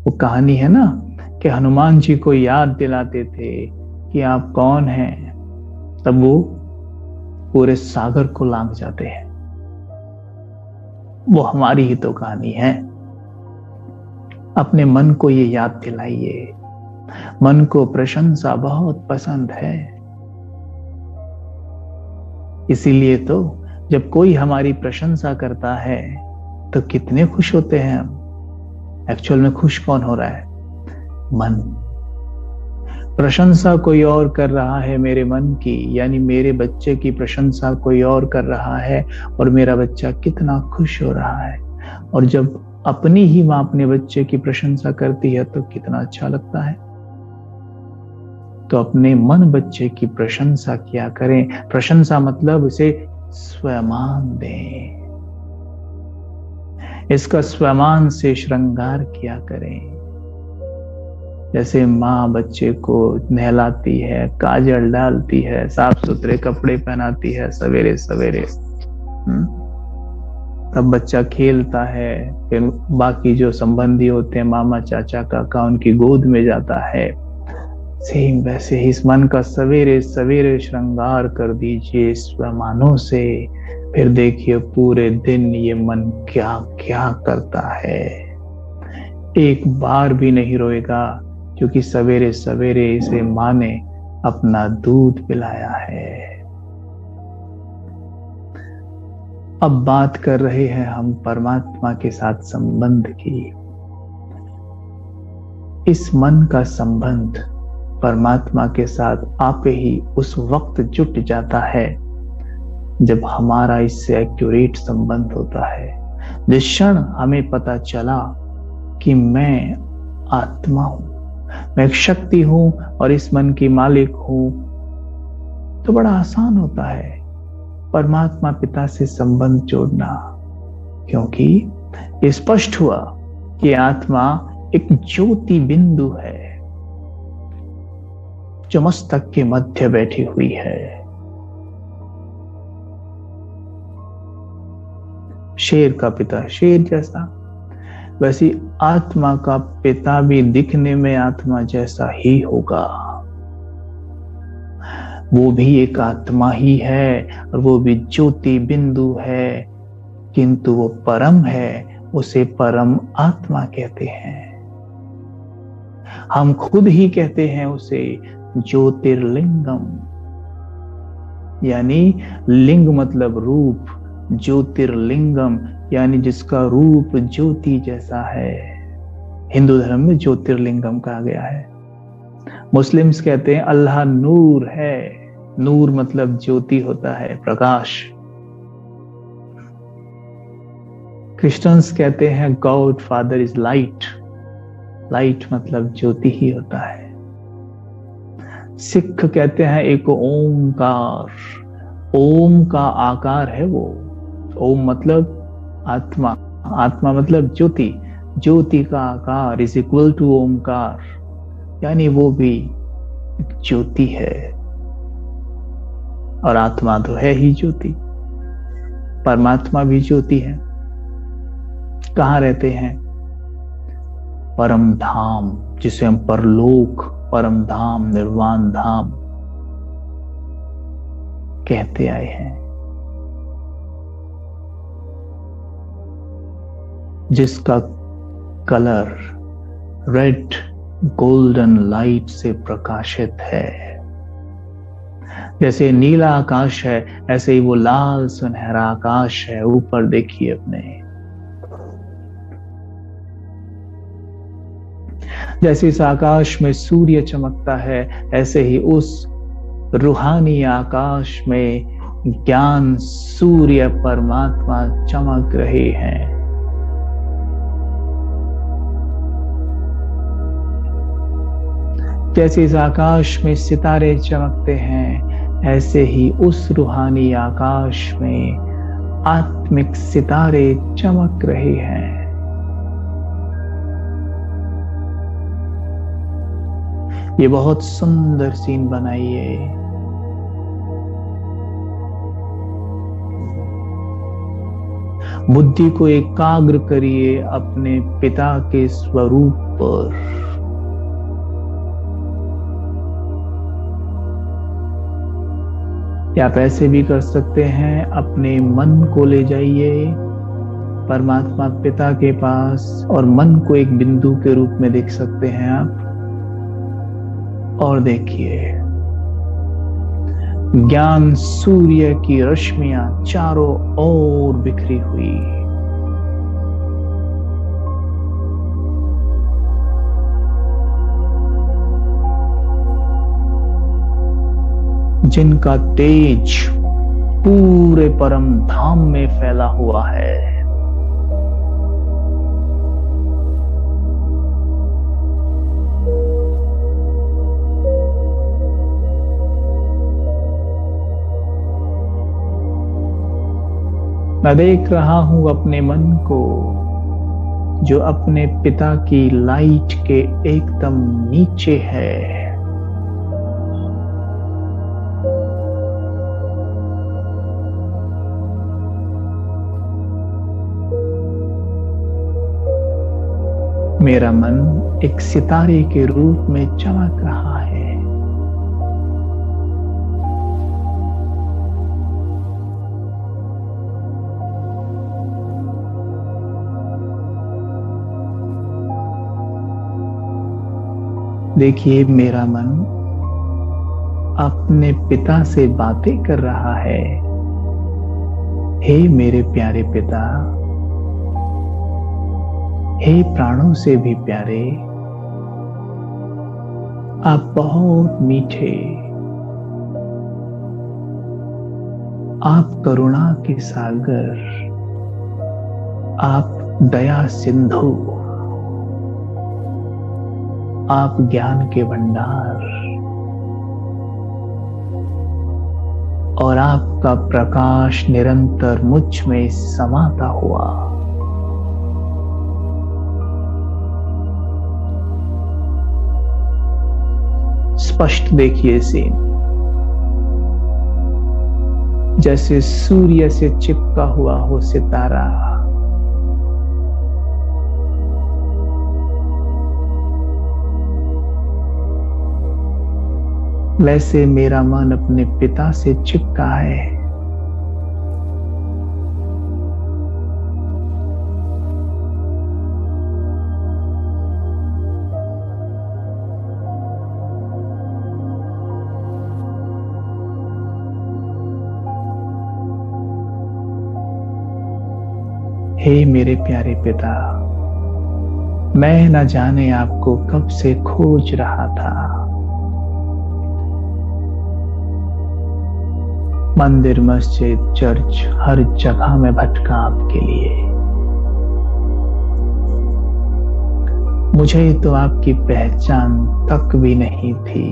वो कहानी है ना कि हनुमान जी को याद दिलाते थे कि आप कौन हैं, तब वो पूरे सागर को लांघ जाते हैं। वो हमारी ही तो कहानी है। अपने मन को ये याद दिलाइए, मन को प्रशंसा बहुत पसंद है। इसीलिए तो जब कोई हमारी प्रशंसा करता है तो कितने खुश होते हैं हम। एक्चुअल में खुश कौन हो रहा है? मन। प्रशंसा कोई और कर रहा है मेरे मन की, यानी मेरे बच्चे की प्रशंसा कोई और कर रहा है, और मेरा बच्चा कितना खुश हो रहा है। और जब अपनी ही मां अपने बच्चे की प्रशंसा करती है तो कितना अच्छा लगता है। तो अपने मन बच्चे की प्रशंसा किया करें। प्रशंसा मतलब उसे स्वमान दें, इसका स्वमान से श्रृंगार किया करें। जैसे माँ बच्चे को नहलाती है, काजल डालती है, साफ सुथरे कपड़े पहनाती है सवेरे सवेरे, तब बच्चा खेलता है, फिर बाकी जो संबंधी होते हैं, मामा चाचा काका, उनकी गोद में जाता है। सेम वैसे ही इस मन का सवेरे सवेरे श्रृंगार कर दीजिए स्वमानों से। फिर देखिए पूरे दिन ये मन क्या क्या करता है। एक बार भी नहीं रोएगा, क्योंकि सवेरे सवेरे इसे मां ने अपना दूध पिलाया है। अब बात कर रहे हैं हम परमात्मा के साथ संबंध की। इस मन का संबंध परमात्मा के साथ आप ही उस वक्त जुट जाता है जब हमारा इससे एक्यूरेट संबंध होता है। जिस क्षण हमें पता चला कि मैं आत्मा हूं, मैं एक शक्ति हूं और इस मन की मालिक हूं, तो बड़ा आसान होता है परमात्मा पिता से संबंध जोड़ना, क्योंकि स्पष्ट हुआ कि आत्मा एक ज्योति बिंदु है जो मस्तक के मध्य बैठी हुई है। शेर का पिता शेर जैसा, वैसी आत्मा का पिता भी दिखने में आत्मा जैसा ही होगा। वो भी एक आत्मा ही है और वो भी ज्योति बिंदु है, किंतु वो परम है, उसे परम आत्मा कहते हैं। हम खुद ही कहते हैं उसे ज्योतिर्लिंगम, यानी लिंग मतलब रूप, ज्योतिर्लिंगम यानी जिसका रूप ज्योति जैसा है। हिंदू धर्म में ज्योतिर्लिंगम कहा गया है। मुस्लिम्स कहते हैं अल्लाह नूर है, नूर मतलब ज्योति होता है, प्रकाश। क्रिश्चियंस कहते हैं God father is light, light मतलब ज्योति ही होता है। सिख कहते हैं एक ओमकार, ओम का आकार है वो। ओम मतलब आत्मा, आत्मा मतलब ज्योति, ज्योति का आकार इज इक्वल टू ओमकार, यानी वो भी ज्योति है और आत्मा तो है ही ज्योति। परमात्मा भी ज्योति है। कहाँ रहते हैं? परम धाम, जिसे हम परलोक, परम धाम, निर्वाण धाम कहते आए हैं, जिसका कलर रेड गोल्डन लाइट से प्रकाशित है। जैसे नीला आकाश है, ऐसे ही वो लाल सुनहरा आकाश है। ऊपर देखिए अपने, जैसे इस आकाश में सूर्य चमकता है, ऐसे ही उस रूहानी आकाश में ज्ञान सूर्य परमात्मा चमक रहे हैं। जैसे इस आकाश में सितारे चमकते हैं, ऐसे ही उस रूहानी आकाश में आत्मिक सितारे चमक रहे हैं। ये बहुत सुंदर सीन बनाइए। बुद्धि को एकाग्र करिए अपने पिता के स्वरूप पर। या आप ऐसे भी कर सकते हैं, अपने मन को ले जाइए परमात्मा पिता के पास और मन को एक बिंदु के रूप में देख सकते हैं आप। और देखिए ज्ञान सूर्य की रश्मियां चारों ओर बिखरी हुई, जिनका तेज पूरे परम धाम में फैला हुआ है। मैं देख रहा हूं अपने मन को, जो अपने पिता की लाइट के एकदम नीचे है। मेरा मन एक सितारे के रूप में चमक रहा है। देखिए मेरा मन अपने पिता से बातें कर रहा है। हे मेरे प्यारे पिता, हे प्राणों से भी प्यारे, आप बहुत मीठे, आप करुणा के सागर, आप दया सिंधु, आप ज्ञान के भंडार, और आपका प्रकाश निरंतर मुझ में समाता हुआ। स्पष्ट देखिए सीन, जैसे सूर्य से चिपका हुआ हो सितारा, वैसे मेरा मन अपने पिता से चिपका है। हे मेरे प्यारे पिता, मैं न जाने आपको कब से खोज रहा था। मंदिर, मस्जिद, चर्च, हर जगह में भटका आपके लिए। मुझे तो आपकी पहचान तक भी नहीं थी।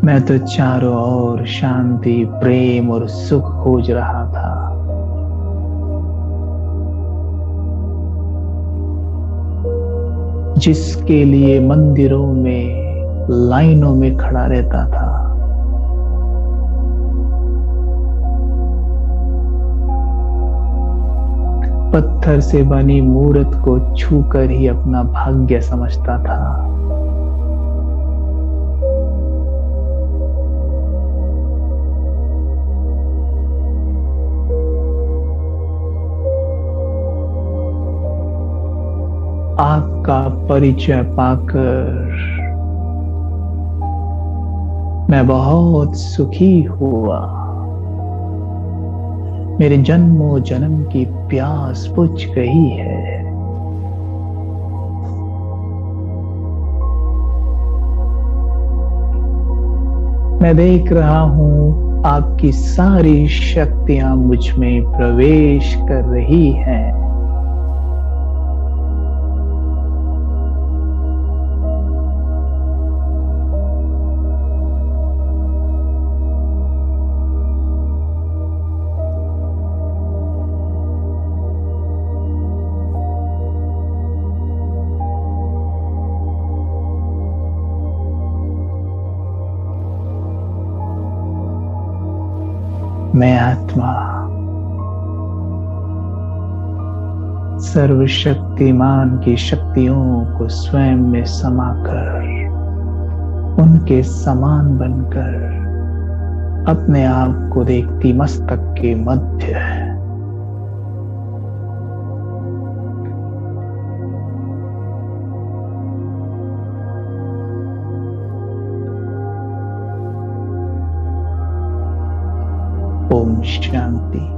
मैं तो चारों ओर शांति, प्रेम और सुख खोज रहा था। जिसके लिए मंदिरों में लाइनों में खड़ा रहता था। पत्थर से बनी मूर्त को छूकर ही अपना भाग्य समझता था। आपका परिचय पाकर मैं बहुत सुखी हुआ। मेरे जन्मों जन्म की प्यास बुझ गई है। मैं देख रहा हूं आपकी सारी शक्तियां मुझ में प्रवेश कर रही हैं। मैं आत्मा सर्वशक्तिमान की शक्तियों को स्वयं में समाकर उनके समान बनकर अपने आप को देखती मस्तक के मध्य ओम शांति।